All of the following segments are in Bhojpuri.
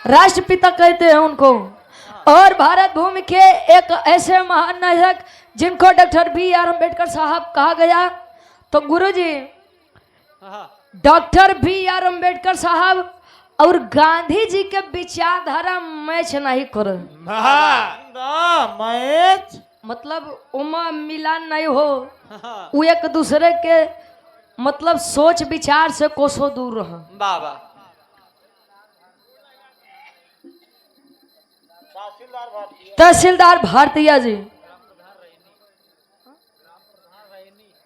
राष्ट्रपिता कहते हैं उनको। और भारत भूमि के एक ऐसे महान नायक जिनको डॉक्टर B.R. अम्बेडकर साहब कहा गया। तो गुरुजी डॉक्टर B.R. अम्बेडकर साहब और गांधी जी के विचारधारा मैच नहीं कर, मैच मतलब उमा मिलान नहीं हो, वो एक दूसरे के मतलब सोच विचार से कोसों दूर रह। बाबा तहसीलदार भारतीय जी,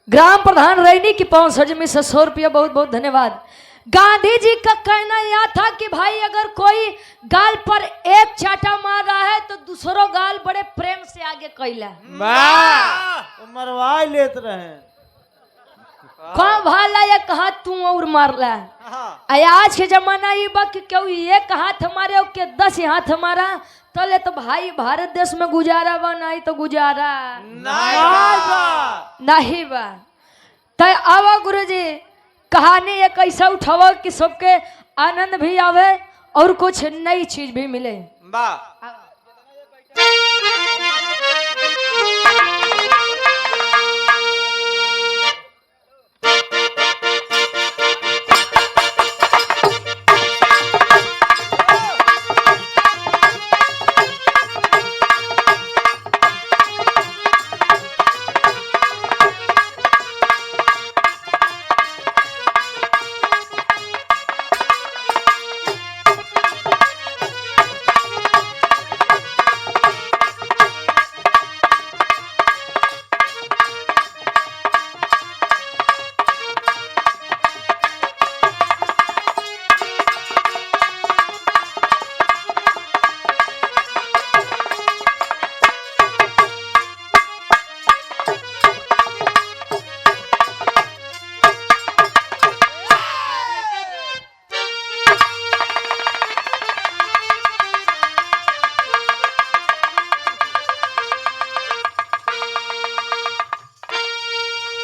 ग्राम प्रधान रैनी की 500 में से 100 रुपया, बहुत बहुत धन्यवाद। गांधी जी का कहना यह था कि भाई अगर कोई गाल पर एक चाटा मार रहा है तो दूसरों गाल बड़े प्रेम से आगे कैला मरवा लेते रहे। कौन भाला ये कहा तू और मारला। आज के जमाना ये बा कि क्यों एक हाथ हमारे और के 10 हाथ हमारा तले तो भाई भारत देश में गुजारा बा, नहीं तो गुजारा नहीं बा। तो आवा गुरुजी कहानी एक ऐसा उठावा कि सबके आनंद भी आवे और कुछ नई चीज भी मिले।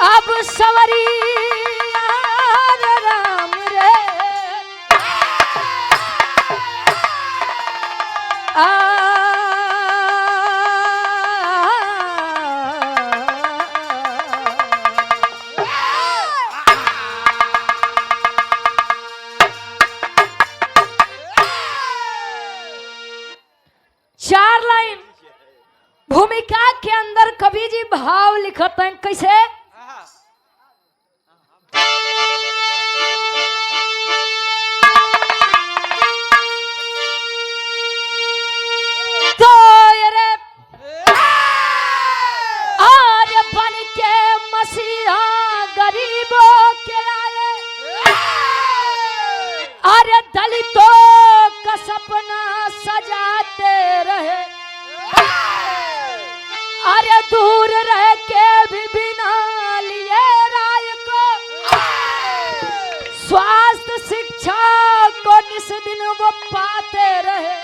अब सवरी राम रे चार लाइन भूमिका के अंदर कवि जी भाव लिखते हैं कैसे। अरे दलितों का सपना सजाते रहे, अरे दूर रह के भी बिना लिए राय को स्वास्थ्य शिक्षा को निस दिन वो पाते रहे।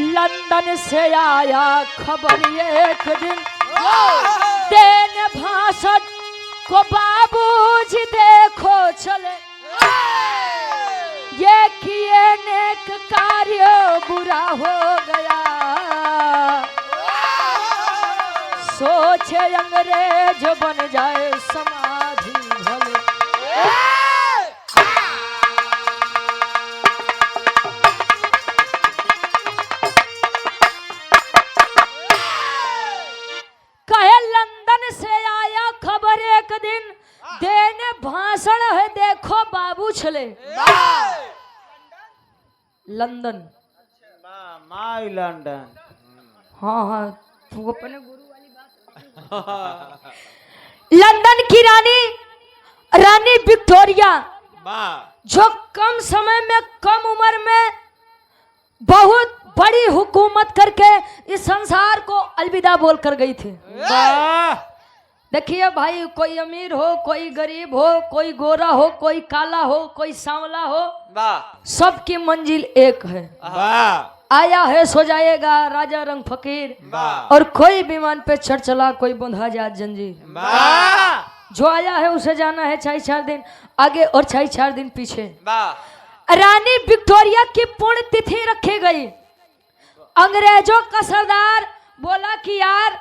लंदन से आया खबर एक दिन देने भाषण को बाबूजी देखो चले, ये किए नेक कार्य बुरा हो गया, सोचे अंग्रेज बन जाए समाधि भले। कहे लंदन से आया खबर एक दिन देने भाषण है देखो बाबू छले। लंदन माय लंदन, हाँ हाँ तू अपने गुरु वाली बात। लंदन की रानी विक्टोरिया जो कम समय में कम उम्र में बहुत बड़ी हुकूमत करके इस संसार को अलविदा बोल कर गई थी। देखिए भाई, कोई अमीर हो, कोई गरीब हो, कोई गोरा हो, कोई काला हो, कोई सांवला हो, सबकी मंजिल एक है। आया है सो जाएगा राजा रंग फकीर। और कोई विमान पे चढ़ चला, कोई बंधा जात जंजीर। जो आया है उसे जाना है, चाहे 4 दिन आगे और चाहे 4 दिन पीछे। रानी विक्टोरिया की पुण्य तिथि रखी गई। अंग्रेजों का सरदार बोला कि यार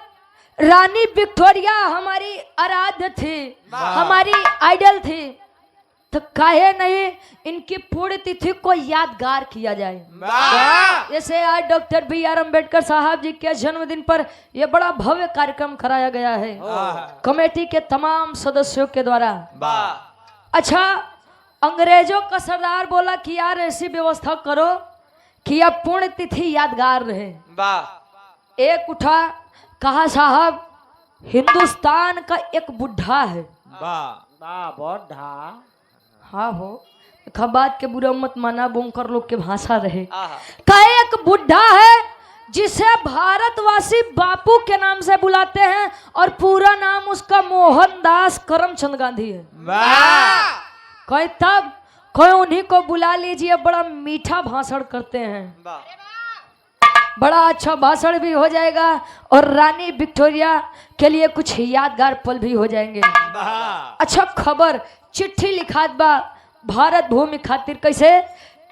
रानी विक्टोरिया हमारी आराध्य थी, हमारी आइडल थी, तो काहे नहीं इनकी पुण्य तिथि को यादगार किया जाए। जैसे आज डॉक्टर बी.आर. अम्बेडकर साहब जी के जन्मदिन पर यह बड़ा भव्य कार्यक्रम कराया गया है कमेटी के तमाम सदस्यों के द्वारा। अच्छा, अंग्रेजों का सरदार बोला कि यार ऐसी व्यवस्था करो कि यह पुण्य तिथि यादगार रहे। एक उठा, कहा साहब हिंदुस्तान का एक बुढ़ा है। बुढ़ा? हाँ हो, बात के बुरा मत माना, बोंकर लोग के भाषा रहे। का एक बुढ़ा है जिसे भारतवासी बापू के नाम से बुलाते हैं और पूरा नाम उसका मोहनदास करमचंद गांधी है। कोई तब कोई उन्हीं को बुला लीजिए, बड़ा मीठा भाषण करते हैं, बड़ा अच्छा भाषण भी हो जाएगा और रानी विक्टोरिया के लिए कुछ यादगार पल भी हो जाएंगे। अच्छा खबर चिट्ठी लिखात बा भारत भूमि खातिर। कैसे?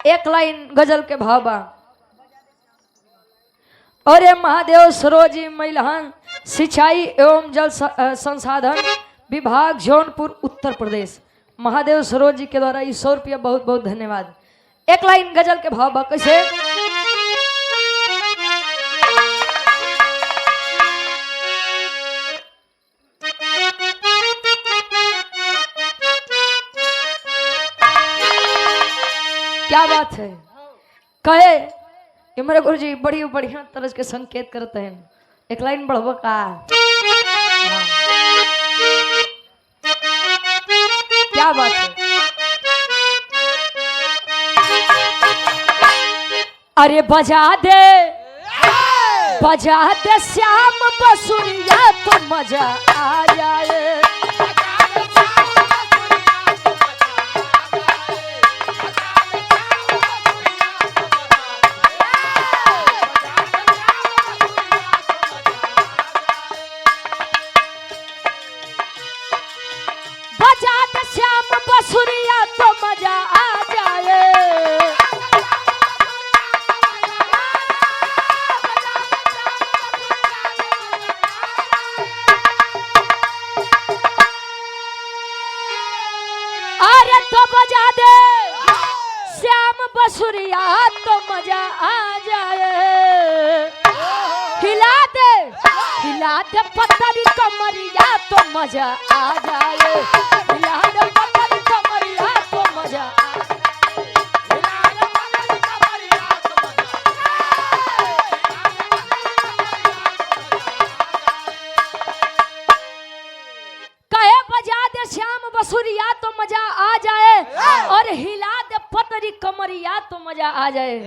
एक लाइन गजल के भाव बा। अरे महादेव सरोजी मैलहन सिंचाई एवं जल संसाधन विभाग जौनपुर उत्तर प्रदेश, महादेव सरोजी के द्वारा 100 रुपया बहुत बहुत धन्यवाद। एक लाइन गजल के भाव बा। कैसे? क्या बात है? कहे कि मेरे गुरु जी बड़ी बढ़िया तरह के संकेत करते हैं। एक लाइन बढ़ो का। क्या बात है? अरे बजा दे श्याम बसुरिया तो मजा आ जाए। श्याम बसुरिया तो मजा आ जाए। अरे तो बजा दे श्याम बसुरिया तो मजा आ जाए। हिला दे पत्थरी कमरिया तो मजा आ जाए। हिला दे पत्थरी कमरिया तो मजा आ कहे बजा दे श्याम बसुरिया तो मजा आ जाए और हिला दे पत्थरी कमरिया तो मजा आ जाए।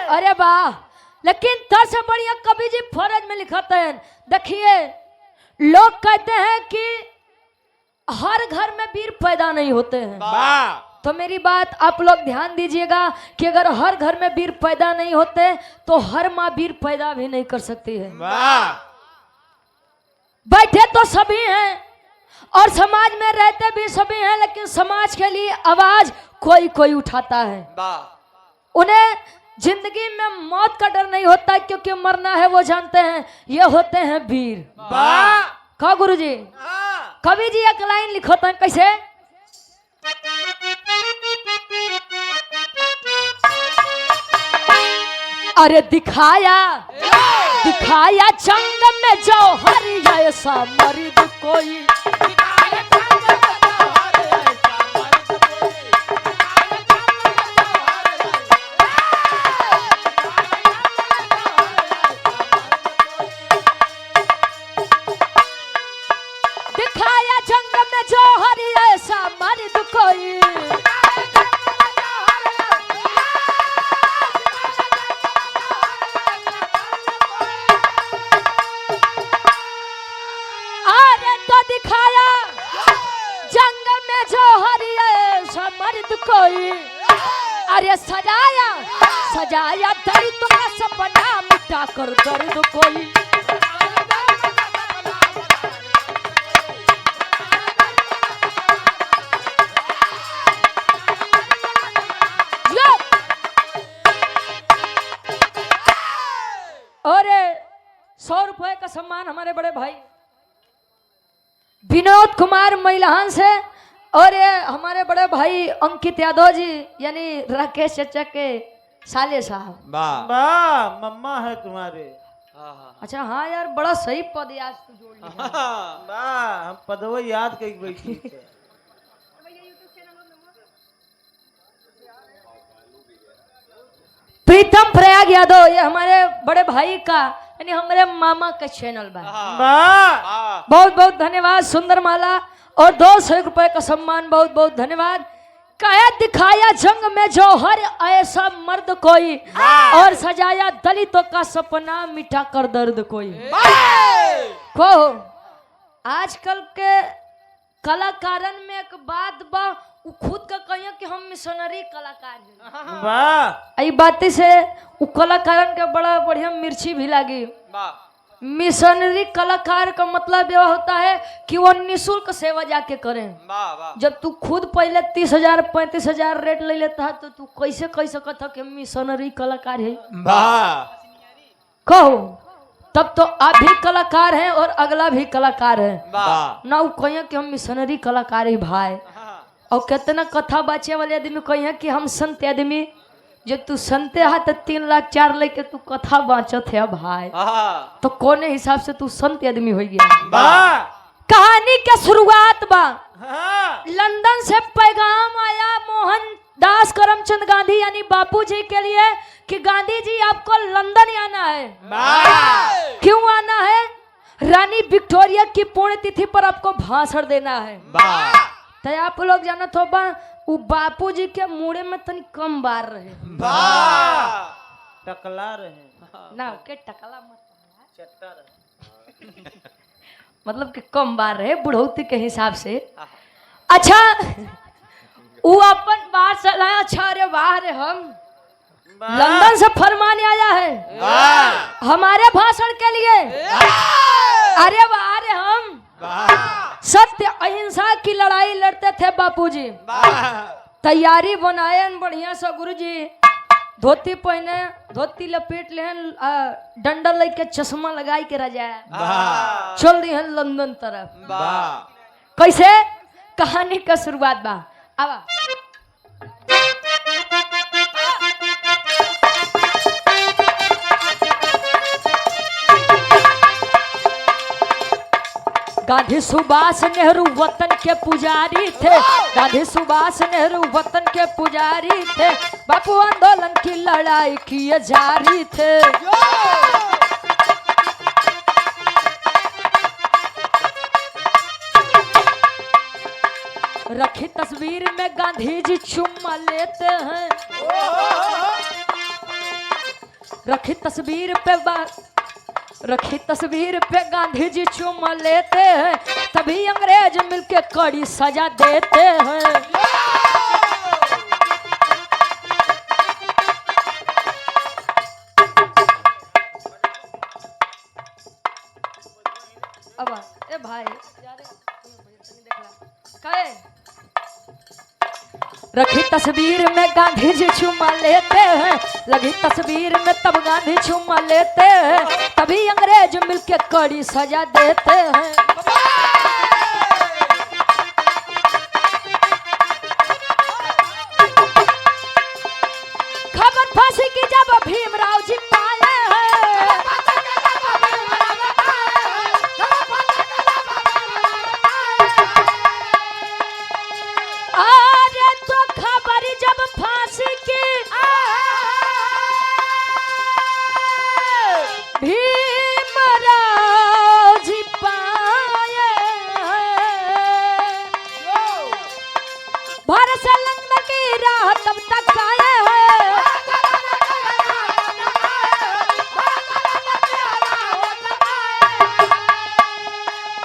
अरे वाह! लेकिन तर से बढ़िया कवि जी फौरज में लिखते हैं। देखिए, लोग कहते हैं कि हर घर में वीर पैदा नहीं होते हैं, तो मेरी बात आप लोग ध्यान दीजिएगा कि अगर हर घर में वीर पैदा नहीं होते तो हर माँ वीर पैदा भी नहीं कर सकती है। बैठे तो सभी हैं और समाज में रहते भी सभी हैं, लेकिन समाज के लिए आवाज कोई कोई उठाता है। उन्हें जिंदगी में मौत का डर नहीं होता क्योंकि मरना है वो जानते हैं। ये होते हैं वीर। का गुरु जी? कवि जी एक लाइन लिखते हैं। कैसे? अरे दिखाया जंग में जौहर ऐसा मर्द कोई। कोई। अरे सजाया दर्द का सपना मिटा कर दर्द कोई। सम्मान हमारे बड़े भाई विनोद कुमार महिलान से और ये हमारे बड़े भाई अंकित यादव जी यानी राकेश चचा के साले साहब। वाह मम्मा है तुम्हारे। अच्छा हाँ यार बड़ा सही पद याद तू जोड़ लिया। वाह हम पदवा याद कई बैठी थे। प्रीतम प्रयाग यादव ये हमारे बड़े भाई का यानी हमारे मामा का चैनल बा। वाह बहुत बहुत धन्यवाद। सुंदर माला और 200 रुपए का सम्मान बहुत बहुत धन्यवाद। कहे दिखाया जंग में जौहर ऐसा मर्द कोई और सजाया दलितों का सपना मिटा कर दर्द कोई। को आजकल के कलाकारन में एक बात बा उ खुद का कहिए कि हम मिशनरी कलाकार हैं। वाह आई बातें से उ कलाकारन के बड़ा बढ़िया मिर्ची भी लगी। मिशनरी कलाकार का मतलब यह होता है कि वो निःशुल्क सेवा जाके करें। जब तू खुद पहले 30,000 35,000 रेट ले लेता है तो तू कैसे कह सकता है कि मिशनरी कलाकार है। कहो तब तो आप भी कलाकार हैं और अगला भी कलाकार है ना। वो कहिए कि हम मिशनरी कलाकार ही भाई। और कितना कथा बाचे वाले आदमी कहिए कि हम संत आदमी। जब तू संते है तो 3 लाख 4 लाख के तू कथा बाँचत है भाई तो कौन हिसाब से तू संत आदमी हो गया। कहानी के शुरुआत बा लंदन से पैगाम आया मोहन दास करमचंद गांधी यानी बापूजी के लिए कि गांधी जी आपको लंदन आना है। क्यों आना है? रानी विक्टोरिया की पुण्यतिथि पर आपको भाषण देना है। तो आप लोग जानत हो बा वो बापूजी के मुड़े में तनी कम बार रहे। टकला रहे ना के टकला मत चट्टा रहे मतलब कि कम बार रहे बुढ़ौती के हिसाब से। अच्छा वो अपन बात चलाया। अच्छा अरे वाह रे हम लंदन से फरमान आया है हमारे भाषण के लिए। अरे वाह रे हम सत्य अहिंसा की लड़ाई लड़ते थे बापूजी। तैयारी बनाए बढ़िया सा गुरुजी। धोती पहने धोती लपेट ले डंडा लेके चश्मा लगाई के रजाया चल रही है लंदन तरफ। कैसे कहानी का शुरुआत बा आवा। गांधी सुभाष नेहरू वतन के पुजारी थे। गांधी सुभाष नेहरू वतन के पुजारी थे। बापू आंदोलन की लड़ाई किए जारी थे। रखी तस्वीर में गांधी जी चुम्मा लेते हैं। रखी तस्वीर पे गांधी जी चुम्मा लेते हैं। तभी अंग्रेज मिलके कड़ी सजा देते हैं। अब ए भाई रखी तस्वीर में गांधी जी चुम्मा लेते हैं। लगी तस्वीर में तब गांधी चुम्मा लेते हैं। तभी अंग्रेज मिलके कड़ी सजा देते हैं। खबर फांसी की जब भीमराव जी पाए हैं। अरे तो खबर जब फांसी की भीमराव जी पाए भारत से लंदन की राह तब तक आए हैं।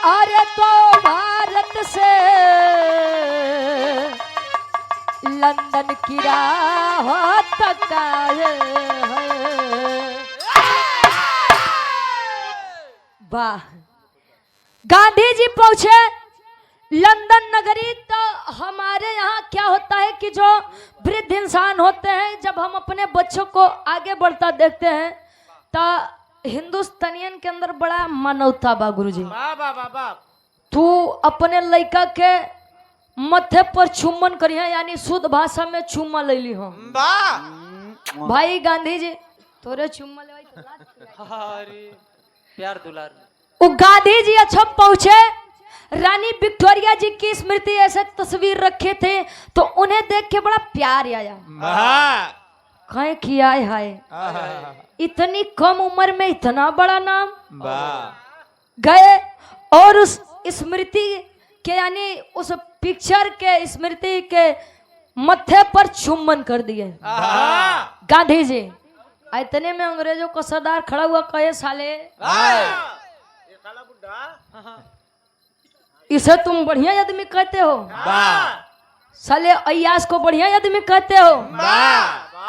अरे तो भारत से लंदन की राह तक आए हैं। वाह गांधी जी पहुंचे लंदन नगरी। तो हमारे यहाँ क्या होता है कि जो वृद्ध इंसान होते हैं जब हम अपने बच्चों को आगे बढ़ता देखते हैं तो हिंदुस्तानियन के अंदर बड़ा मानवता बा गुरुजी। वाह वाह वाह वाह। तू अपने लड़का के मथे पर चुम्बन करिए, यानी शुद्ध भाषा में चुम्मा ले ली हो। भाई गांधी जी तोरे चुम्मा ले अरे प्यार दुलार। वो गांधी जी अच्छा पहुंचे, रानी विक्टोरिया जी की स्मृति ऐसे तस्वीर रखे थे तो उन्हें देख के बड़ा प्यार आया। कहे किया है इतनी कम उम्र में इतना बड़ा नाम। गए और उस स्मृति के यानी उस पिक्चर के स्मृति के मत्थे पर चुम्बन कर दिए गांधी जी। इतने में अंग्रेजों का सरदार खड़ा हुआ, कहे साले इसे तुम बढ़िया आदमी कहते हो, साले अय्यास को बढ़िया आदमी कहते हो।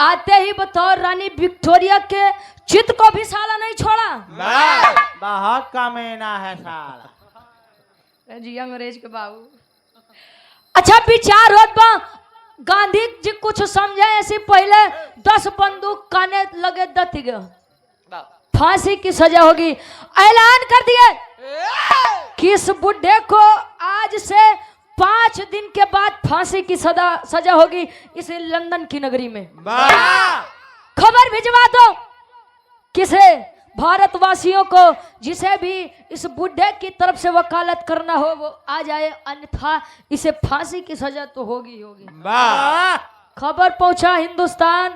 आते ही बतौर रानी विक्टोरिया के चित्त को भी साला नहीं छोड़ा। बहुत कमीना है साला जी अंग्रेज के बाबू। अच्छा विचार होत बा, गांधी जी कुछ समझे ऐसे पहले 10 बंदूक काने लगे दती गए, फांसी की सजा होगी। ऐलान कर दिए कि इस बुढ़े को आज से 5 दिन के बाद फांसी की सजा होगी इसे लंदन की नगरी में। खबर भिजवा दो किसे, भारतवासियों को, जिसे भी इस बुढ़े की तरफ से वकालत करना हो वो आ जाए, अन्यथा इसे फांसी की सजा तो होगी होगी। खबर पहुंचा हिंदुस्तान,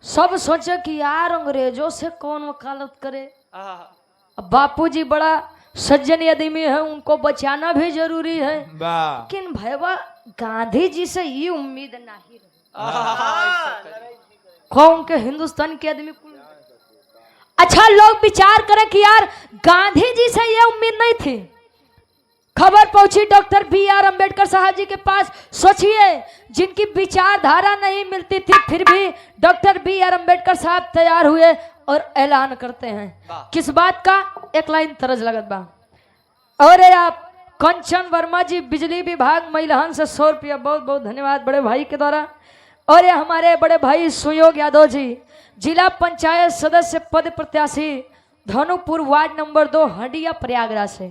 सब सोचे कि यार अंग्रेजों से कौन वकालत करे। अब बापूजी बड़ा सज्जन आदमी है, उनको बचाना भी जरूरी है, लेकिन भैया गांधी जी से ये उम्मीद नहीं रही। कौन के हिंदुस्तान के आदमी। अच्छा लोग विचार करें कि यार गांधी जी से ये उम्मीद नहीं थी। खबर पहुंची डॉक्टर B.R. अम्बेडकर साहब जी के पास। सोचिए जिनकी विचारधारा नहीं मिलती थी फिर भी डॉक्टर B.R. अम्बेडकर साहब तैयार हुए और ऐलान करते हैं किस बात का, एक लाइन तरज लगत बा। और आप कंचन वर्मा जी बिजली विभाग महिलान से 100 रुपया, बहुत बहुत धन्यवाद बड़े भाई के द्वारा। और ये हमारे बड़े भाई सुयोग यादव जी जिला पंचायत सदस्य पद प्रत्याशी धनुपुर वार्ड नंबर 2 हंडिया प्रयागराज से,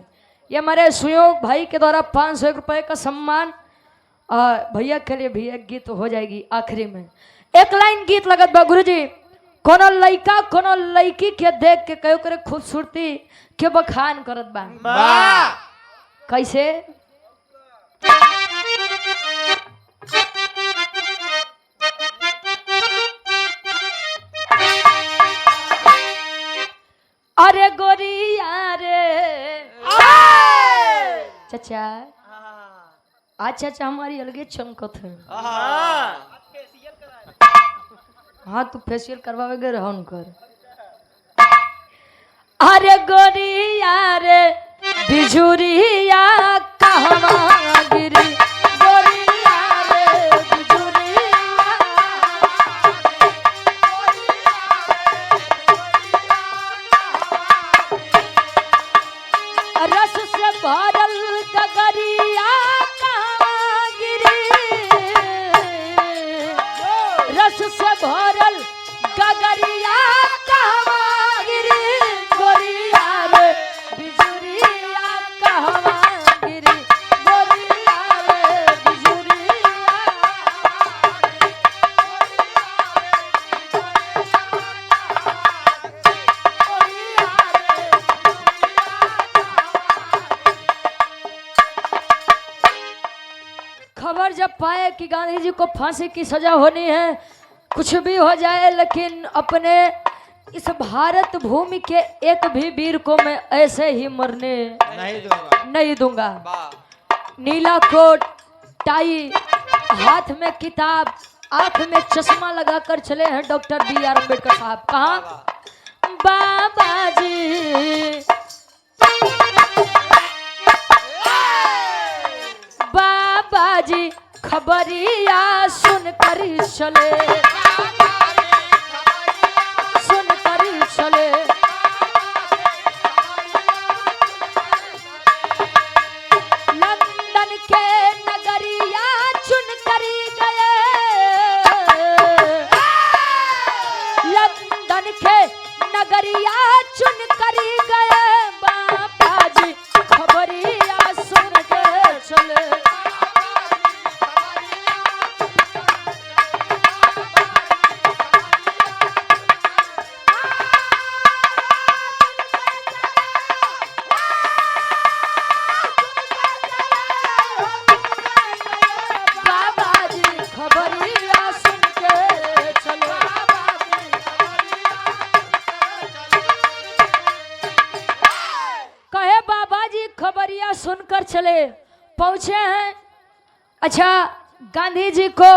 ये हमारे सुयोग भाई के द्वारा 501 रुपए का सम्मान। भैया के लिए भी एक गीत हो जाएगी आखिरी में। एक लाइन गीत लगत बा गुरुजी, कोनो लड़का कोनो लड़की के देख के कहो करे खूबसूरती के बखान करत बा। कैसे अरे गोरिया रे चाचा, आज चाचा हमारी अलगे चमकत है। हाँ तू फेशियल करवावे रहन कर। अरे गोरिया रे बिजुरिया कहवा गिरी, गोरिया रे बिजुरिया। रस से भरल गगरिया कहवा गिरी, रस से भरल गगरिया कहवा गिरी, गोरिया रे बिजुरिया कहवा गिरी, गोरिया रे बिजुरिया। खबर जब पाए कि गांधी जी को फांसी की सजा होनी है, कुछ भी हो जाए लेकिन अपने इस भारत भूमि के एक भी वीर को मैं ऐसे ही मरने नहीं दूंगा। नीला कोट, टाई, हाथ में किताब, आंख में चश्मा लगाकर चले हैं डॉक्टर B.R. अम्बेडकर साहब। कहाँ बाबा जी, बाबा जी खबरिया सुन कर चले, सुन कर चले। लंदन के नगरिया चुन कर गए, लंदन के नगर खबरिया चुन करी गए बाबा जी खबरिया सुन के चले। बाबा जी खबरिया सुन के चले। कहे बाबा जी खबरिया सुनकर चले। पहुंचे हैं, अच्छा गांधी जी को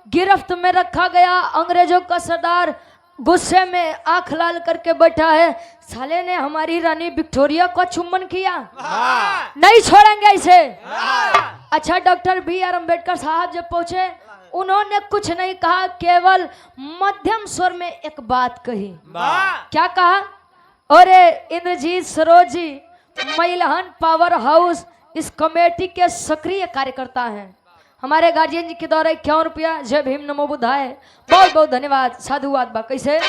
गिरफ्त में रखा गया। अंग्रेजों का सरदार गुस्से में आंख लाल करके बैठा है। साले ने हमारी रानी विक्टोरिया को चुम्बन किया, नहीं छोड़ेंगे इसे। अच्छा डॉक्टर B.R. अम्बेडकर साहब जब पहुंचे, उन्होंने कुछ नहीं कहा, केवल मध्यम स्वर में एक बात कही। क्या कहा? अरे इंद्रजीत सरोज जी महिलान पावर हाउस इस कमेटी के सक्रिय कार्यकर्ता हैं। हमारे गार्जियन जी के द्वारा 51 रुपया। जय भीम नमो बुद्धाय। बहुत बहुत धन्यवाद। साधुवाद बा। कैसे?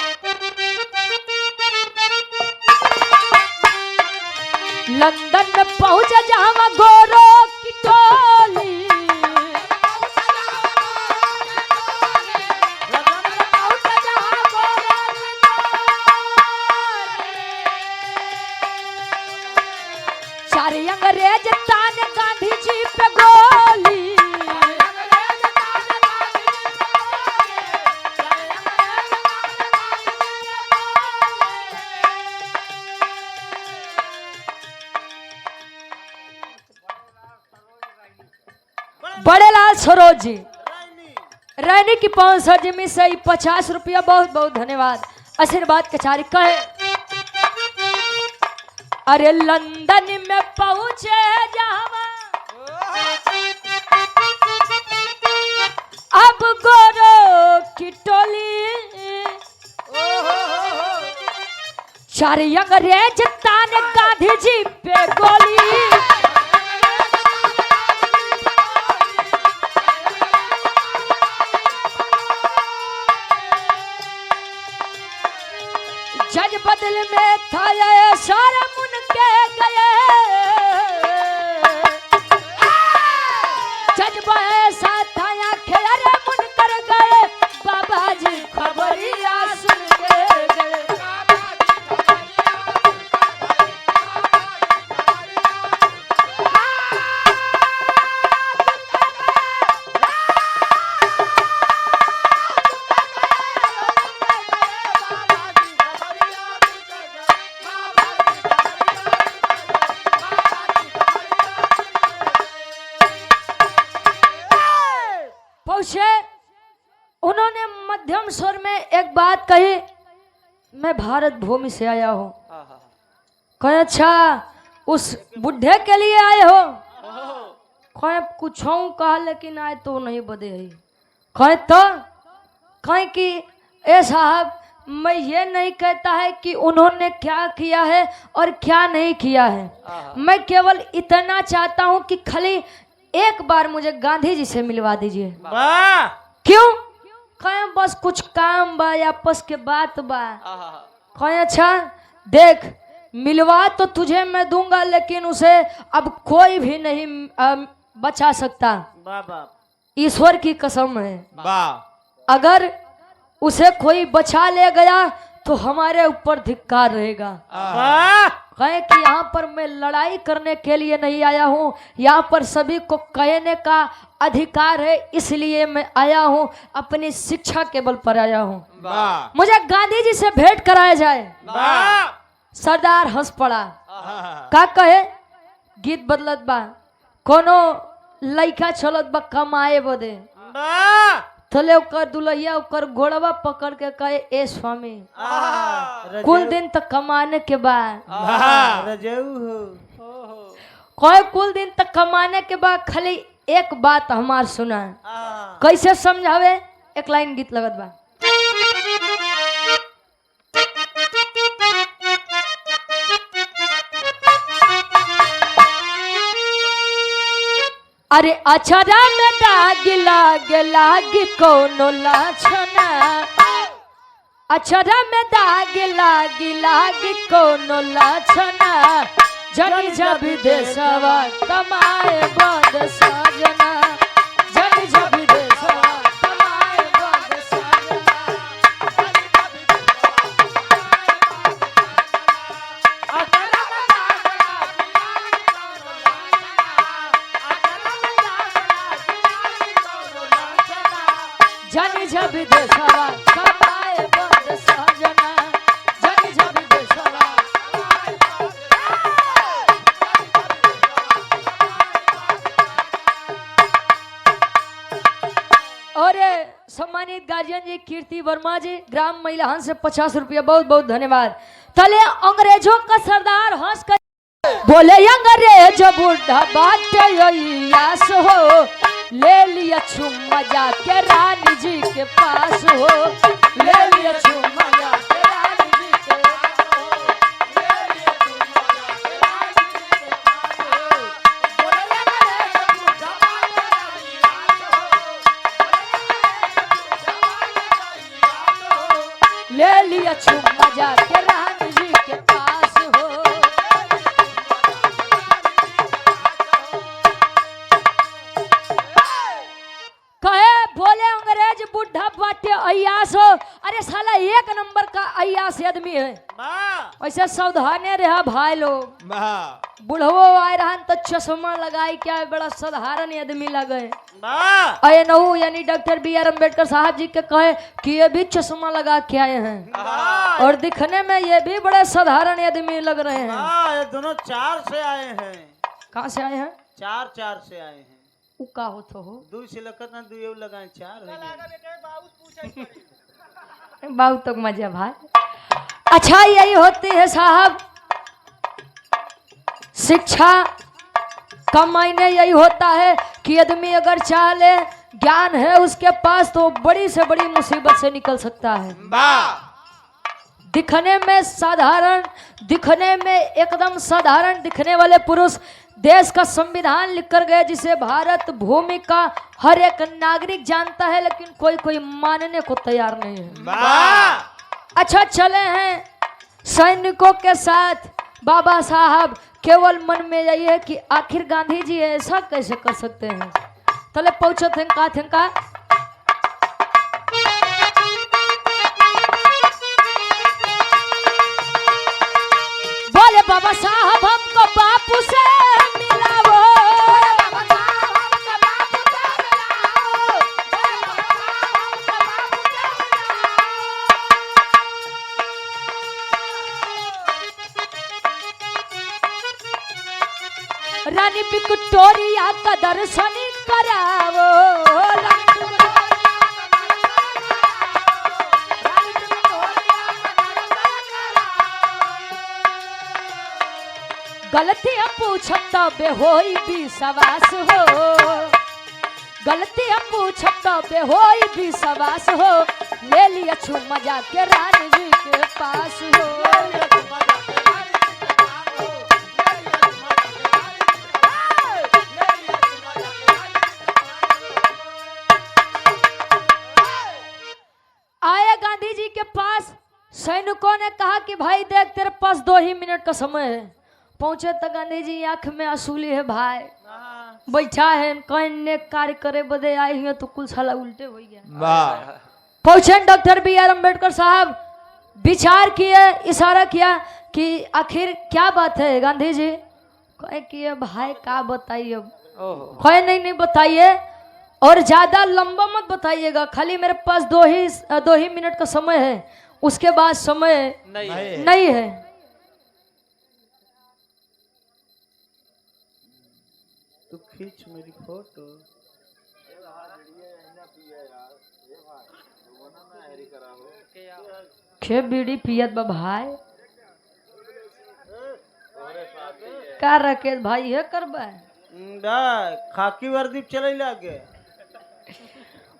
लंदन में पहुंचा जहां गोरो की टोली। चार अंग्रेज तान गांधी जी पे गोली। बड़े लाल सरोज जी रैनी की 500 जमी से 50 रुपया। बहुत बहुत धन्यवाद। आशीर्वाद कचारी कहे। अरे लंदन में पहुंचे जहां अब गोरो की टोली। चार अंग्रेज ताने गांधी जी पे गोली। जज बदल में था ये सारे मुन के गए। जज ऐसा था या खेरे मुन कर गए। बाबा जी खबरिया सुन के गए। उन्होंने मध्यम स्वर में एक बात कही, मैं भारत भूमि से आया हूँ। कहे अच्छा उस बुढ़े के लिए आए हो? कहे कुछ कहा लेकिन आए तो नहीं बदे है। कहे तो कहे कि ए साहब मैं ये नहीं कहता है कि उन्होंने क्या किया है और क्या नहीं किया है। मैं केवल इतना चाहता हूँ कि खाली एक बार मुझे गांधी जी से मिलवा दीजिए। क्यों? कहे बस कुछ काम बा, आपस के बात बा। कहे अच्छा देख मिलवा तो तुझे मैं दूंगा, लेकिन उसे अब कोई भी नहीं बचा सकता। ईश्वर की कसम है, अगर उसे कोई बचा ले गया तो हमारे ऊपर धिक्कार रहेगा। कहे कि यहाँ पर मैं लड़ाई करने के लिए नहीं आया हूँ, यहाँ पर सभी को कहने का अधिकार है, इसलिए मैं आया हूँ, अपनी शिक्षा के बल पर आया हूँ। मुझे गांधी जी से भेंट कराया जाए। सरदार हंस पड़ा। का कहे गीत बदलत बा, कोनो लइका चलत बा कमाए बदे, थले ओकर दुल्हिया ओकर घोड़वा पकड़ के कहे ए स्वामी कुल दिन तक कमाने के बाद कहे कुल दिन तक कमाने के बाद खाली एक बात हमार सुना। कैसे समझावे? एक लाइन गीत लगत बा। अरे अछरा में दाग लाग लाग कोनो लाछना, अचरा में दागी लागी लागी कोनो लाछना जनी जब देशवा कमाए बद सजना जनी जब देशवा कमाए बद सजना जनी जब देशवा कमाए बद सजना जनी जब देशवा और सम्मानित गार्जियन जी कीर्ति वर्मा जी ग्राम महिलाहन से 50 रुपया बहुत बहुत धन्यवाद। तले अंग्रेजों का सरदार हंस कर बोले अंग्रेज बूढ़ा बाटे यास हो ले लिया चुम्मा जाके रानी जी के पास हो ले लिया चुम्मा जाके रानी जी के पास हो ले लिया चुम्मा जाके रानी जी के पास हो बोले अंग्रेज बूढ़ा बाटे ले लिया चुम्मा जाके रानी जी के पास हो कहे बोले अंग्रेज बुढ़ा बाटे अयास हो। अरे साला एक नंबर का अयास आदमी है वैसे सावधाने रहा भाई लोग बुढ़वो आए रहा तो चश्मा लगाए क्या बड़ा साधारण आदमी लगे अये नहू यानी डॉक्टर बी.आर. अम्बेडकर साहब जी के कहे कि ये भी चश्मा लगा के आए हैं और दिखने में ये भी बड़े साधारण आदमी लग रहे हैं। ये दोनों 4 से आए हैं। कहाँ से आए हैं? 4 से आए हैं। उ का होतो हो 2 से लकत ना 2 लगाए 4 है। बाबू तक मजा भाई। अच्छा यही होती है साहब शिक्षा का मायने यही होता है कि आदमी अगर चाह ले ज्ञान है उसके पास तो बड़ी से बड़ी मुसीबत से निकल सकता है। दिखने में साधारण दिखने में एकदम साधारण दिखने वाले पुरुष देश का संविधान लिखकर गए जिसे भारत भूमि का हर एक नागरिक जानता है लेकिन कोई कोई मानने को तैयार नहीं है। अच्छा चले हैं सैनिकों के साथ बाबा साहब केवल मन में यही है कि आखिर गांधी जी ऐसा कैसे कर सकते हैं। तले पहुंचो थेंका बोले बाबा साहब हमको बापू से मिलाओ रानी विक्टोरिया का दर्शन करावो गलतियां पूछत तबे होई विश्वास हो गलतियां पूछत तबे होई विश्वास हो ले लिया चुम्मा जाके रानी जी के पास हो। आए गांधी जी के पास सैनिकों ने कहा कि भाई देख तेरे पास 2 ही मिनट का समय है। पहुंचे तो गांधी जी आंख में आंसू है भाई बैठा है कहीं कार्य करे बदे आए हुए तो कुल साला उल्टे हो गया। पहुंचे डॉक्टर बी.आर. अम्बेडकर साहब विचार किए इशारा किया कि आखिर क्या बात है गांधी जी। कहे कि भाई क्या बताइए अब कहे नहीं बताइए और ज्यादा लंबा मत बताइएगा खाली मेरे पास 2 ही मिनट का समय है उसके बाद समय नहीं है। तू खींच मेरी फोटो खे बीड़ी पियत बा भाई का रकेश भाई है करबा खाकी वर्दी चले लागे।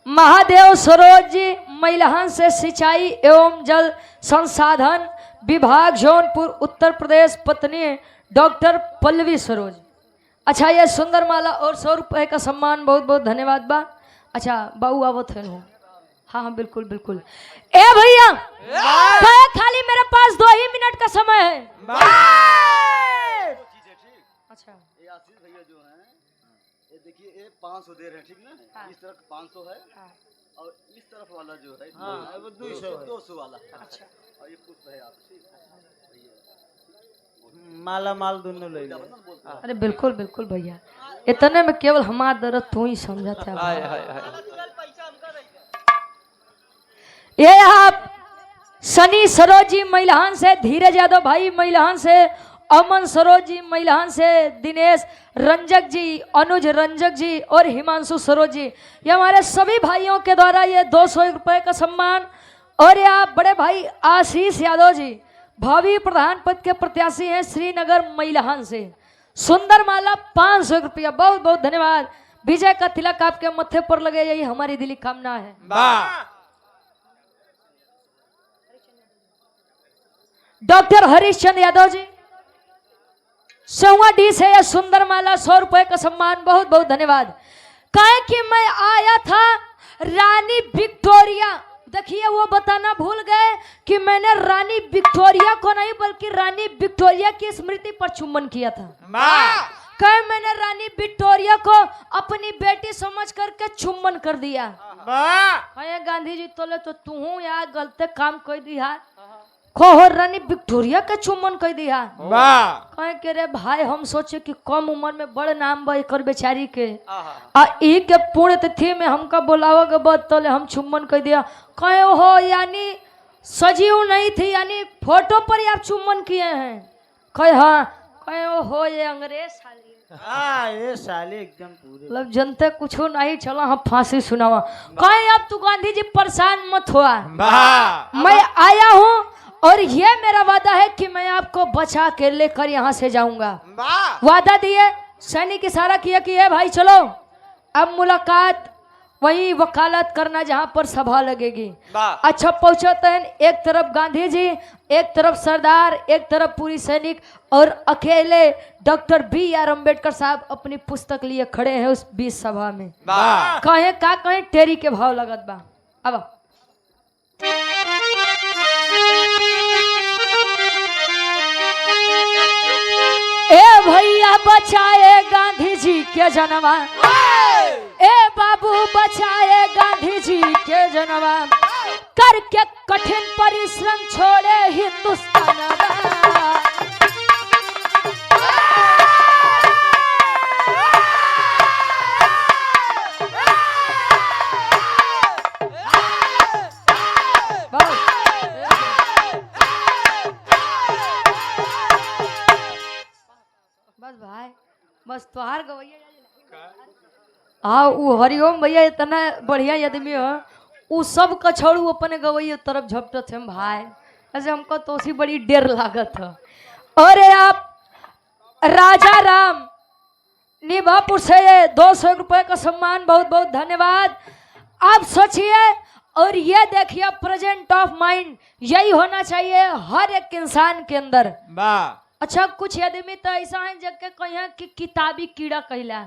महादेव सरोज जी महिलाहन से सिंचाई एवं जल संसाधन विभाग जौनपुर उत्तर प्रदेश पत्नी डॉक्टर पल्लवी सरोज। अच्छा ये सुंदर माला और 100 रुपए का सम्मान बहुत बहुत धन्यवाद बा। अच्छा बाबू आवत है हाँ हाँ बिल्कुल बिल्कुल। ए भैया कहे खाली मेरे पास 2 ही मिनट का समय है। अच्छा ये आशीष भैया जो हैं, ये देखिए ये 500 दे रहे हैं, ठीक ना? हाँ। इस तरफ 500 है और इस तरफ वाला जो है हाँ, वो 200 है। 200 वाला। अच्छा और ये पुष्प है आप, ठीक है? माला माल दोनों ले ले। अरे बिल्कुल बिल्कुल भैया, इतने में केवल हमारा दर्द तू ही समझा था। ये आप सनी सरोज जी महिलान से, धीरज यादव भाई महिलान से, अमन सरोज जी महिलान से, दिनेश रंजक जी, अनुज रंजक जी और हिमांशु सरोज जी, ये हमारे सभी भाइयों के द्वारा ये 200 रुपए का सम्मान। और ये आप बड़े भाई आशीष यादव जी भावी प्रधान पद के प्रत्याशी हैं श्रीनगर महिलान से, सुंदर माला 500 रुपया। बहुत बहुत धन्यवाद। विजय का तिलक आपके मत्थे पर लगे, यही हमारी दिली कामना है। डॉक्टर हरीशचंद्र यादव जी सौवा डी से यह सुंदर माला 100 रुपए का सम्मान। बहुत बहुत धन्यवाद। कहे कि मैं आया था रानी विक्टोरिया, देखिए वो बताना भूल गए कि मैंने रानी विक्टोरिया को नहीं बल्कि रानी विक्टोरिया की स्मृति पर चुम्बन किया था। कहे मैंने रानी विक्टोरिया को अपनी बेटी समझ करके चुम्बन कर दिया। कहे गांधी जी तोले तो तू यार गलत काम कर दिया, खो रानी विक्टोरिया के चुम्बन कर दिया। कहे के रे भाई हम सोचे कि कम उम्र में बड़ नाम बा एकर बेचारी के, आ ई के पुण्य तिथि में हमका बोलावा के बाद तले हम चुम्बन कर दिया। कहे हो यानी सजीव नहीं थी, यानी फोटो पर ही आप चुम्बन किए हैं। कहे हाँ। कहे हो ये अंग्रेज साली, ये साले एकदम पूरे मतलब जनते कुछ नहीं चला हम फांसी सुनावा। कहे अब तू गांधी जी परेशान मत हुआ, मैं आया हूँ और ये मेरा वादा है कि मैं आपको बचा के लेकर यहाँ से जाऊंगा। वादा दिए, सैनिक इशारा किया कि ये भाई चलो अब मुलाकात वही वकालत करना जहाँ पर सभा लगेगी। अच्छा पहुंचते हैं, एक तरफ गांधी जी, एक तरफ सरदार, एक तरफ पूरी सैनिक और अकेले डॉक्टर BR अम्बेडकर साहब अपनी पुस्तक लिए खड़े हैं उस बीच सभा में। कहे का कहे टेरी के भाव लगत बा। अब ए भैया बचाए गांधी जी के जनवा, ए बाबू बचाए गांधी जी के जनवा, करके कठिन परिश्रम छोड़े हिंदुस्तान। बस भाई बस तोहार गवैया हाँ वो हरिओम भैया इतना बढ़िया आदमी हो, वो सब कछड़ू अपने गवैया तरफ झपटत है भाई, ऐसे हमको तो उसी बड़ी डर लागत है। और आप राजा राम निभापुर से ये 200 रुपए का सम्मान, बहुत बहुत धन्यवाद। आप सोचिए और ये देखिए प्रेजेंट ऑफ माइंड यही होना चाहिए हर एक इंसान के अंदर। अच्छा कुछ आदमी तो ऐसा है जबकि कहीं कि किताबी कीड़ा कहला,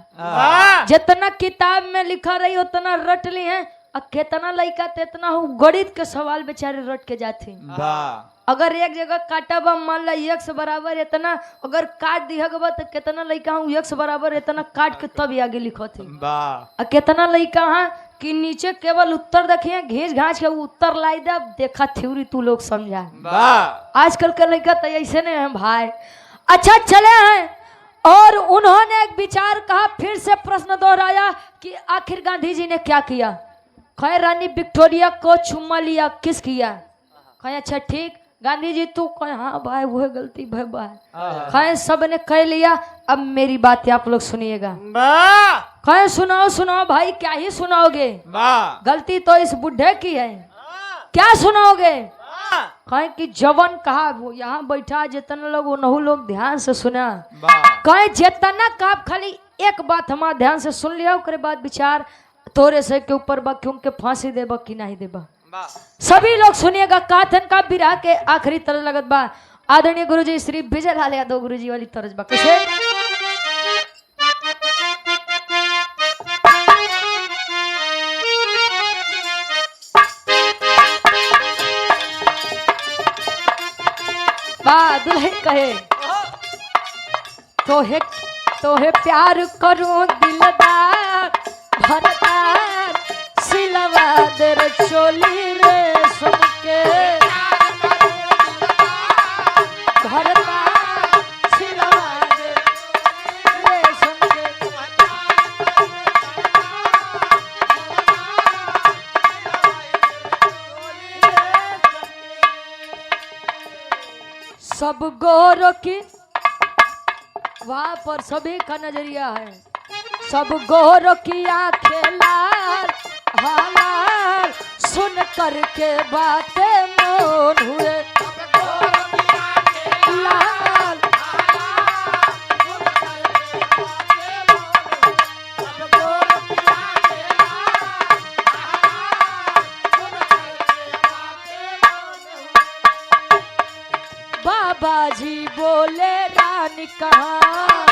जितना किताब में लिखा रही उतना रट ली है, और कितना लड़का तेतना हो गणित के सवाल बेचारे रट के जाते। अगर एक जगह काटा बा मान ला x बराबर इतना, अगर काट दिया गया तो कितना लड़का हूँ x बराबर इतना काट के तब आगे लिखो थे। और कितना लड़का है कि नीचे केवल उत्तर देखिए घींच घाच के उत्तर लाई दे, देखा थ्योरी तू लोग समझा। आजकल के लड़का तो ऐसे नहीं है भाई। अच्छा चले हैं और उन्होंने एक विचार कहा, फिर से प्रश्न दोहराया कि आखिर गांधी जी ने क्या किया। खैर रानी विक्टोरिया को चुम्मा लिया, किस किया? कहे अच्छा ठीक गांधी जी तू कहे हाँ भाई वो गलती भाई भाई। कहे सब ने कह लिया, अब मेरी बात आप लोग सुनिएगा। कहे सुनाओ सुनाओ भाई, क्या ही सुनाओगे, गलती तो इस बुढ़े की है, क्या सुनाओगे? कहे कि जवन कहा वो यहाँ बैठा जितना लोग उन्हों लोग ध्यान से सुना। कहे जितना कहा खाली एक बात हमारा ध्यान से सुन लिया, उसके बाद विचार तोरे से के ऊपर बा क्योंकि फांसी देबा कि नहीं देबा। सभी लोग सुनिएगा। काथन का विराह के आखिरी तरज लगत बा आदरणीय गुरुजी श्री विजय लाल यादव गुरुजी वाली तरज बा। कैसे? दुल्हन कहे तोहे प्यार करो दिलदार भरदार सिलवा दे रे चोली रे सबके भरदार सिलवा दे रे सबके सब गोरों की वहाँ पर सभी का नजरिया है। सब गोरों की आंखें लाल हालाल सुन करके बातें मौन हुए लाल बाबा जी बोले रानी कहाँ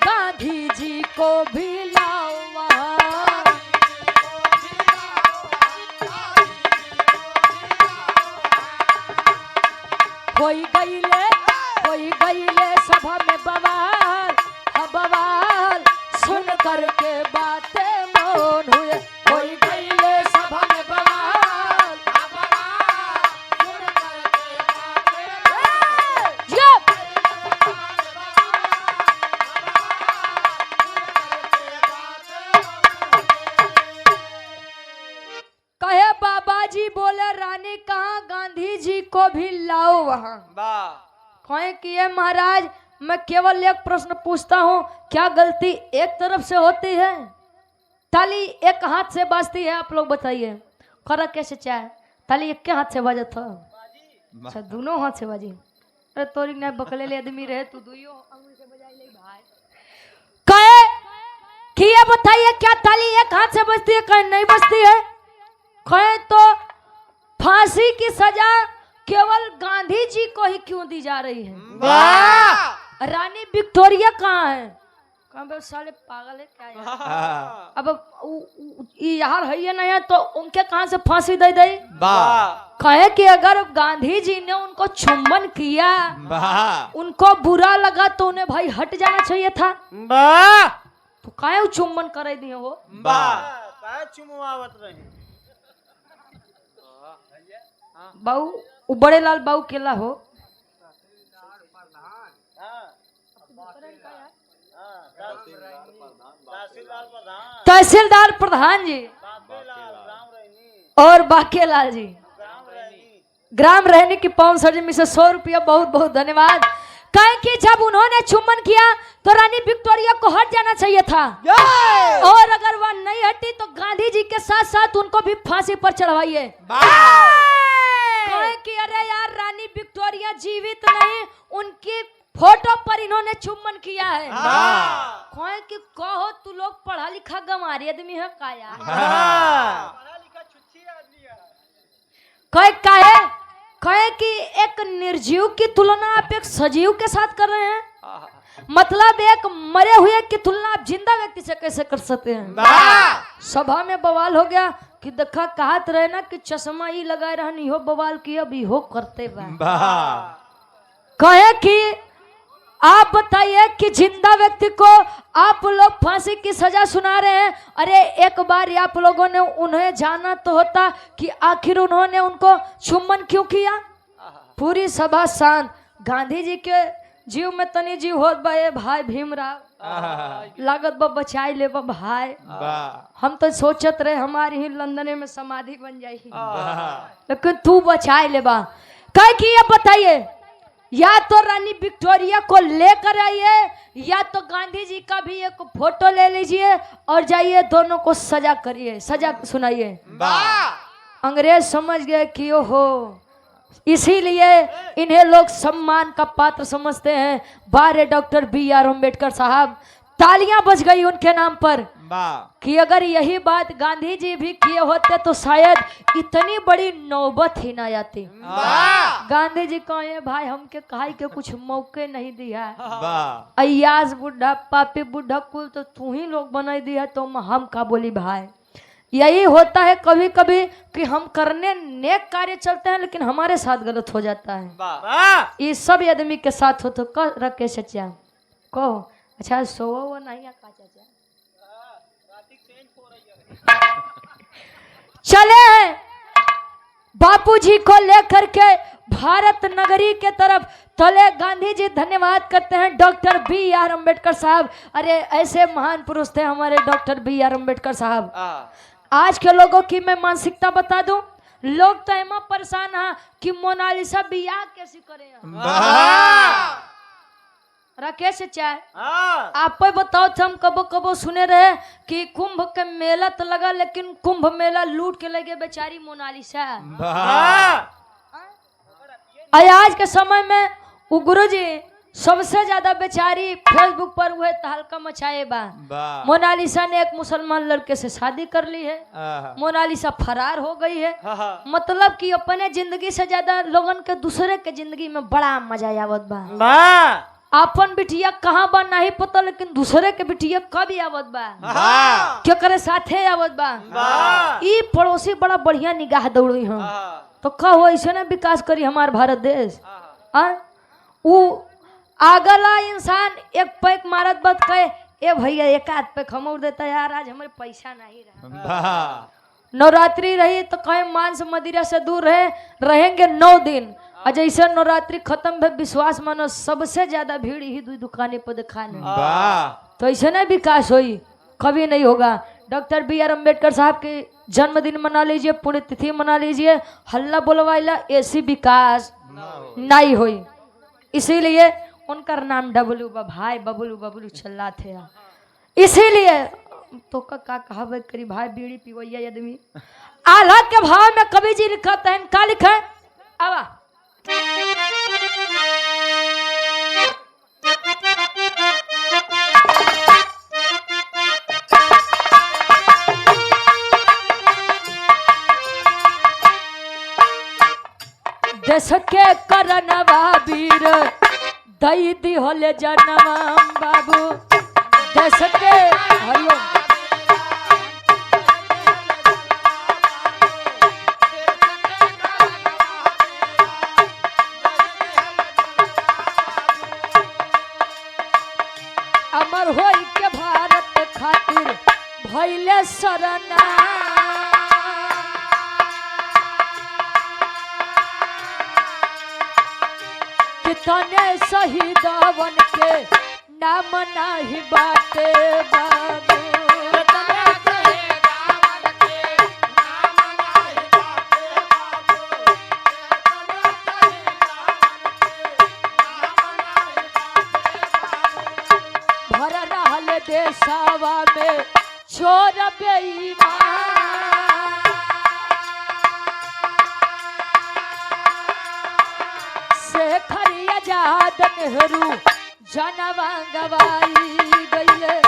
गांधी जी को भी लाओ वहाँ कोई गईले सभा में बवाल हाँ बवाल सुन करके बातें मौन हुए कोई गईले सभा में बवाल हाँ बवाल सुन करके बातें कहे बाबा जी बोले रानी कहाँ गांधी जी को भी लाओ वहाँ कहे कि ये महाराज मैं केवल एक प्रश्न पूछता हूँ क्या गलती एक तरफ से होती है ताली एक हाथ से बाजती है आप लोग बताइए खरा कैसे चाहे ताली एक के हाथ से बाजा था अच्छा दोनों हाथ से बाजी अरे तोरी ने बकले ले आदमी रहे तू दुइयो अंगुल से बजाई ले भाई कहे कि ये बताइए क्या ताली एक हाथ से बजती है कहीं नहीं बजती है कहे तो फांसी की सजा केवल गांधी जी को ही क्यों दी जा रही है रानी विक्टोरिया कहाँ है कहाँ साले पागल है क्या यार अब यार है ये नहीं है तो उनके कहाँ से फांसी दे दे कहे कि अगर गांधी जी ने उनको चुम्बन किया उनको बुरा लगा तो उन्हें भाई हट जाना चाहिए था तो काहे चुम्बन करे दिए वो चुमवावत रही बाऊ वो बड़े लाल बाऊ केला हो तहसीलदार प्रधान जी और बाकेलाल जी ग्राम रहने की पवन सर जी से 100 रुपया बहुत बहुत धन्यवाद कहे कि जब उन्होंने चुम्बन किया तो रानी विक्टोरिया को हट जाना चाहिए था और अगर वह नहीं हटी तो गांधी जी के साथ साथ उनको भी फांसी पर चढ़वाइए कहे कि अरे यार रानी विक्टोरिया जीवित नहीं उनकी फोटो पर इन्होंने चुम्बन किया है कहे कि कहो तू लोग पढ़ा लिखा गंवारी आदमी है का यार कहे कि एक निर्जीव की तुलना आप एक सजीव के साथ कर रहे हैं मतलब एक मरे हुए की तुलना आप जिंदा व्यक्ति से कैसे कर सकते हैं सभा में बवाल हो गया कि देखा कहत रहे ना कि चश्मा ही लगाए रहनी हो बवाल की अभी हो करते कहे कि आप बताइए कि जिंदा व्यक्ति को आप लोग फांसी की सजा सुना रहे हैं अरे एक बार आप लोगों ने उन्हें जाना तो होता कि आखिर उन्होंने उनको चुम्बन क्यों किया पूरी सभा शांत गांधी जी के जीव में तनी जीव होत बा भाई भीमराव लागत बा बचाई ले बा भाई हम तो सोचत रहे हमारी ही लंदन में समाधि बन जाए लेकिन तू बचाई ले बा कहे कि ये बताइए या तो रानी विक्टोरिया को लेकर आइए या तो गांधी जी का भी एक फोटो ले लीजिए और जाइए दोनों को सजा करिए सजा सुनाइए अंग्रेज समझ गए कि ओहो इसीलिए इन्हें लोग सम्मान का पात्र समझते हैं बारे डॉक्टर B.R. अम्बेडकर साहब तालियां बज गई उनके नाम पर कि अगर यही बात गांधी जी भी किए होते तो शायद इतनी बड़ी नौबत ही ना आती गांधी जी कहे भाई हमके कहा के कुछ मौके नहीं दिया अयाज बुढ़ा पापी बुढ़ा कुल तो तू ही लोग बनाई दिया तो हम का बोली भाई यही होता है कभी कभी कि हम करने नेक कार्य चलते हैं लेकिन हमारे साथ गलत हो जाता है। वाह ये सब आदमी के साथ हो तो कह रखे सच्चा कहो अच्छा सो वो नहीं का चाचा चले हैं बापूजी को लेकर के भारत नगरी के तरफ। तले गांधी जी धन्यवाद करते हैं डॉक्टर बी आर अम्बेडकर साहब। अरे ऐसे महान पुरुष थे हमारे डॉक्टर बी आर अम्बेडकर साहब। आज के लोगों की मैं मानसिकता बता दूं, लोग तो एमा परेशान है कि मोनालिसा बियाह कैसे करें। राकेश चाय आप बताओ थे, हम कबो कबो सुने रहे कि कुंभ के मेला तो लगा लेकिन कुंभ मेला लूट के लगे बेचारी मोनालिसा। आज के समय में वो गुरु जी सबसे ज्यादा बेचारी फेसबुक पर हुए तहलका मचाए बा। मोनालिसा ने एक मुसलमान लड़के से शादी कर ली है, मोनालिसा फरार हो गई है। मतलब कि अपने जिंदगी से ज्यादा लोगन के दूसरे के जिंदगी में बड़ा मजा आवत बा। अपन बिटिया कहाँ बा नहीं पता लेकिन दूसरे के बिटिया कब आवत बा, क्या करे साथे आवत बा। ई पड़ोसी बड़ा बढ़िया निगाह दौड़ी हम तो कहो ऐसे ना विकास करी हमार भारत देश। आगला इंसान एक पैक मारत बत कहे ए भैया एक आध पैक हम देता यार आज हमारे पैसा नहीं रहा। नवरात्रि रही तो कहे मांस मदिरा से दूर रहेंगे 9 दिन। और जैसे नवरात्रि खत्म भे विश्वास मानो सबसे ज्यादा भीड़ ही दुकानें पर दिखाने। तो ऐसे ना विकास होई कभी नहीं होगा। डॉक्टर बी आर अम्बेडकर साहब के जन्मदिन मना लीजिए, पुण्यतिथि मना लीजिए, हल्ला बोलवाइला ऐसी विकास नहीं हुई। इसीलिए उनका नाम डबलू भाई बबलू बबलू चल्ला थे। इसीलिए तो का कहा करी भाई बीड़ी पीवैया आदमी आल्हा के भाव में कवि जी लिखते हैं का लिखा है आवा देश के करनवा वीर दई दी होले जनवा बाबू देश के हरिओम अमर होई के भारत खातिर भइले शरणा कितने शहीदवन के नाम नाही बाटे बाबू। भर रहल देशवा में छोर बेईमान शेखर आजाद नेहरू जनवा गवाई गईले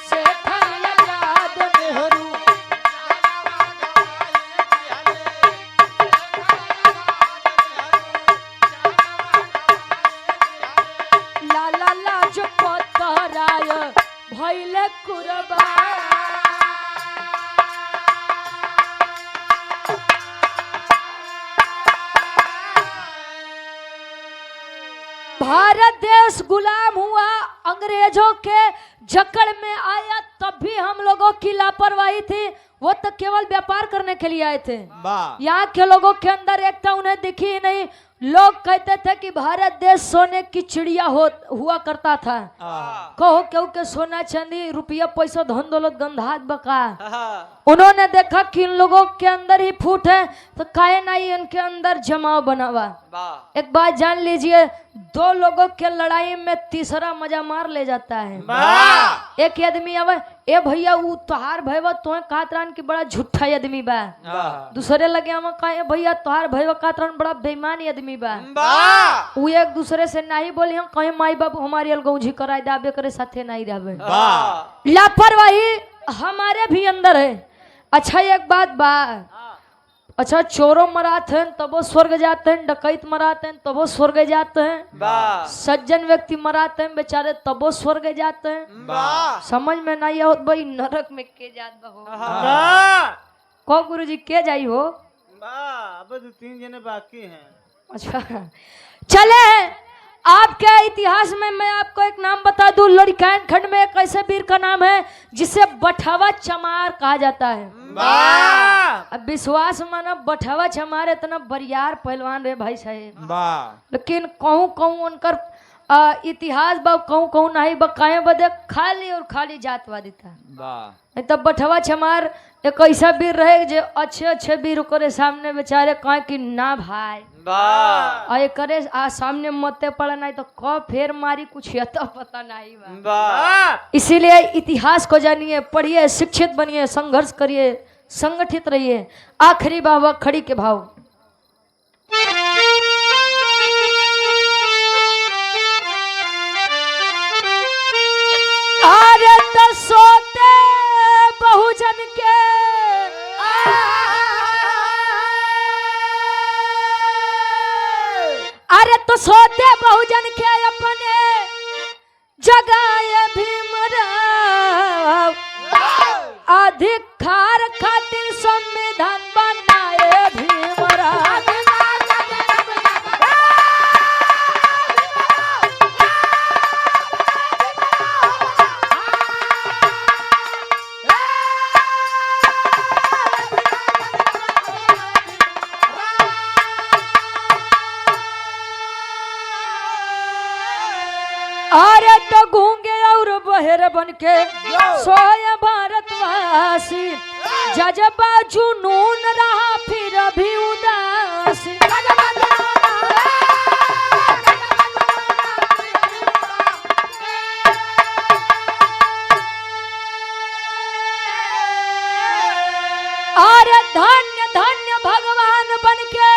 शेखर आजाद नेहरू लाला लाजपत राय भइले कुर्बान। भारत देश गुलाम हुआ, अंग्रेजों के जकड़ में आया, तब भी हम लोगों की लापरवाही थी। वो तो केवल व्यापार करने के लिए आए थे। यहाँ के लोगों के अंदर एकता उन्हें दिखी ही नहीं। लोग कहते थे कि भारत देश सोने की चिड़िया हुआ करता था। कहो क्यों के सोना चांदी रुपया पैसा धन दौलत गंधात बका। उन्होंने देखा कि इन लोगों के अंदर ही फूट है तो काहे नहीं इनके अंदर जमाव बनावा। एक बात जान लीजिए, 2 लोगों के लड़ाई में तीसरा मजा मार ले जाता है। एक आदमी आवे ए भैया वो तोहार भैया तो कातरान की बड़ा झूठा आदमी बा। दूसरे लगे हम कहे भैया तोहार भैया कातरान बड़ा बेईमान आदमी बा। वो एक दूसरे से नहीं बोली हम कहे माई बाबू हमारी अलगौजी कराए दाबे करे साथे नहीं रहबे। लापरवाही हमारे भी अंदर है। अच्छा एक बात बा, अच्छा चोरों मराते हैं तब वो स्वर्ग जाते हैं, डकैत मराते हैं तब वो स्वर्ग जाते हैं, सज्जन व्यक्ति मराते हैं बेचारे तब वो स्वर्ग जाते हैं। समझ में नहीं आवत भाई नरक में के जात बा। को गुरुजी के जाई हो? वाह अब 2-3 जने बाकी हैं। अच्छा चले आपके इतिहास में मैं आपको एक नाम बता दूं। लड़कान खंड में एक ऐसे वीर का नाम है जिसे बठवा चमार कहा जाता है। वाह अब विश्वास मानो बठवा चमार इतना बरियार पहलवान रे भाई साहेब, लेकिन कहूँ कहूँ उनकर इतिहास बा कहूँ कहूँ नहीं बकाए बदे खाली और खाली जातवादी था। नहीं तो बठवा चमार एक ऐसा वीर रहे जो अच्छे अच्छे वीर करे सामने बेचारे कहे कि ना भाई और एक करे सामने मते पड़ा नहीं तो कब फेर मारी कुछ ये तो पता नहीं बा। इसीलिए इतिहास को जानिए, पढ़िए, शिक्षित बनिए, संघर्ष करिए, संगठित रहिए। आखिरी बाबा खड़ी के भाव। अरे तो सोते बहुजन के अरे तो सोते बहुजन के अपने जगाए भीमराव, अधिकार खातिर संविधान बनाए भीमराव। अरे तो गूंगे और बहरे बन के सोया भारतवासी, जजबा जुनून रहा फिर भी उदासी। अरे धन्य धन्य भगवान बन के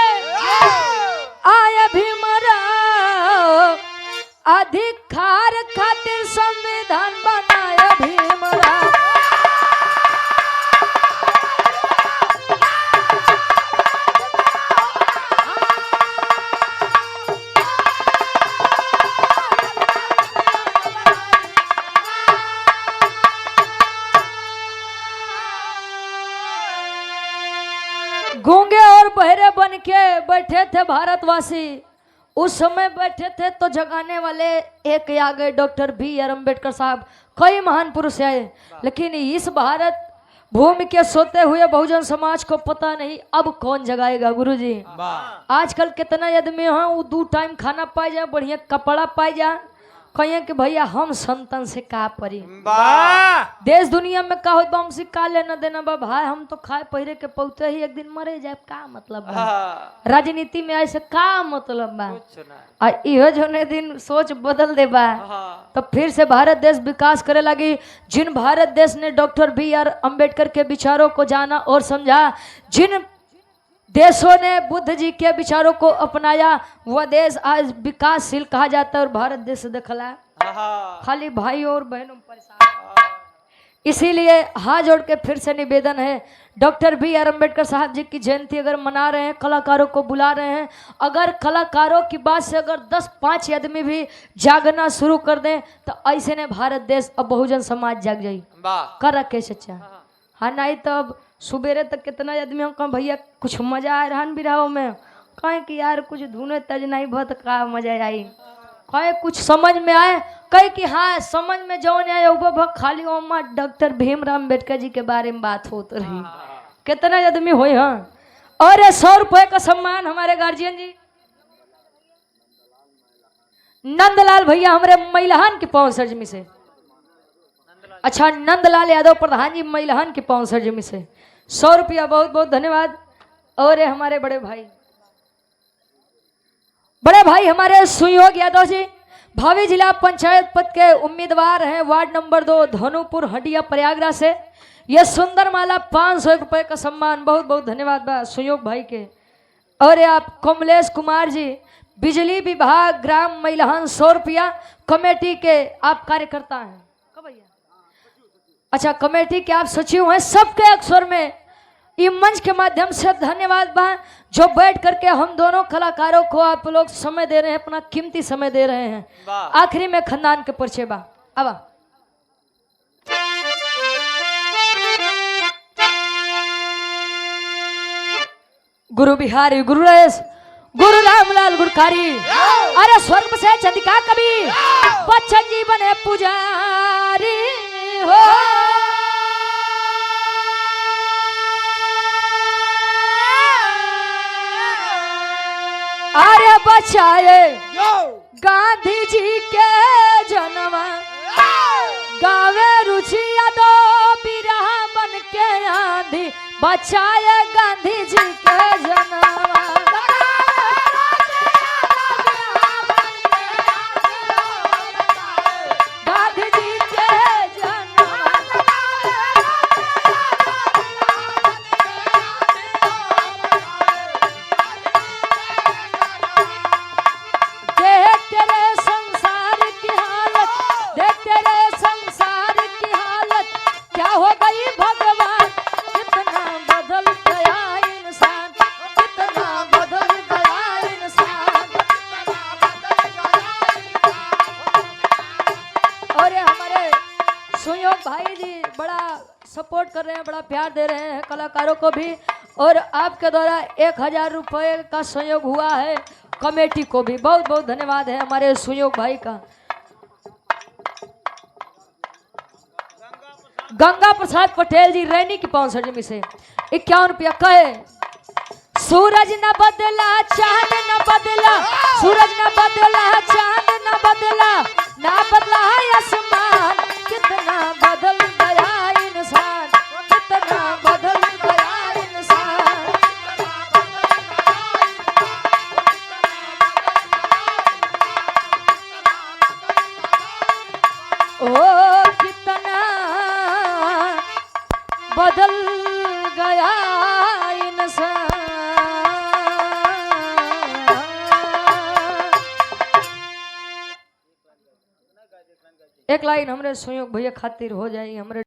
आए भीमराव, अधिकार खातिर संविधान बनाए भीमराव। गूंगे और बहरे बन के बैठे थे भारतवासी। उस समय बैठे थे तो जगाने वाले एक आ गए डॉक्टर बी.आर. अम्बेडकर साहब। कई महान पुरुष आए, लेकिन इस भारत भूमि के सोते हुए बहुजन समाज को पता नहीं अब कौन जगाएगा। गुरुजी आजकल कितना आदमी हैं वो 2 टाइम खाना पाए जाए, बढ़िया कपड़ा पाए जाए, कहिए कि भैया हम संतन से का परी। देश दुनिया में का होता हमसे का लेना देना बा भाई, हम तो खाए पहिरे के पौते ही एक दिन मरे जाए, का मतलब बा। राजनीति में ऐसे का मतलब बा। और इहो जो ने दिन सोच बदल दे बा तो फिर से भारत देश विकास करे लगी। जिन भारत देश ने डॉक्टर बी.आर. अम्बेडकर के विचारों को जाना और समझा, जिन देशों ने बुद्ध जी के विचारों को अपनाया, वह देश आज विकासशील कहा जाता है। और भारत देश देखला खाली भाई और बहनों परेशान। इसीलिए हाथ जोड़ के फिर से निवेदन है, डॉक्टर बी.आर. अम्बेडकर साहब जी की जयंती अगर मना रहे हैं, कलाकारों को बुला रहे हैं, अगर कलाकारों की बात से अगर 10-5 आदमी भी जागना शुरू कर दें तो ऐसे ने भारत देश अब बहुजन समाज जाग जाई कर रखे सच्चा। हाँ नहीं तो अब सुबेरे तक कितना आदमी हम कहा भैया कुछ मजा आ रहा बिराव में, कहें कि यार कुछ धुने तज नहीं बहुत का मजा आई, कहे कुछ समझ में आए, कहे कि हाँ समझ में जो नहीं आया वो खाली ओमा डॉक्टर भीमराव अम्बेडकर जी के बारे में बात होत रही। कितना आदमी हो। हाँ और 100 रुपए का सम्मान हमारे गार्जियन जी नंदलाल भैया हमारे मैलहन के पौसर जमी से। अच्छा नंदलाल यादव प्रधान जी मैलहन के पौसर जमी से 100 रुपया बहुत बहुत धन्यवाद। और हमारे बड़े भाई हमारे सुयोग यादव जी भावी जिला पंचायत पद के उम्मीदवार हैं, वार्ड नंबर 2 धनुपुर हटिया प्रयागराज से। यह सुंदर माला 500 रुपए का सम्मान बहुत बहुत धन्यवाद बा सुयोग भाई के। और आप कमलेश कुमार जी बिजली विभाग ग्राम मैलहन 100 रुपया कमेटी के आप कार्यकर्ता हैं। अच्छा कमेटी के आप सचिव हैं। सबके अक्षर में इस मंच के माध्यम से धन्यवाद बा जो बैठ करके हम दोनों कलाकारों को आप लोग समय दे रहे हैं, अपना कीमती समय दे रहे हैं। आखिरी में खानदान के परिचय बा। अब गुरु बिहारी, गुरु रस, गुरु रामलाल गुरकारी, अरे स्वर्ग से चंदिका कवि, बच्चन जी बने पुजारी हो। अरे बचाए गांधी जी के जन्म, गावे रुचि यादो बिरहा बन के आंधी, बचाए गांधी जी के जन्म। गांधी जी के जन्म, देख तेरे संसार की हालत, देख तेरे संसार की हालत, क्या हो गई भगवान, कितना बदल गया इंसान, कितना बदल गया इंसान। और ये हमारे सुयोग भाई जी बड़ा सपोर्ट कर रहे हैं, बड़ा प्यार दे रहे हैं कलाकारों को भी, और आपके द्वारा 1000 रुपए का सहयोग हुआ है। कमेटी को भी बहुत बहुत धन्यवाद है हमारे सुयोग भाई का। गंगा प्रसाद पटेल जी रैनी की 500 जमी से 51 रुपया कहे। सूरज न बदला चांद न बदला, सूरज न बदला चांद न बदला, ना बदला है आसमान, कितना बदल गया इंसान, कितना बदल गया इंसान। ओ कितना बदल गया इंसान। एक लाइन हमरे सहयोग भैया खातिर हो जाए हमरे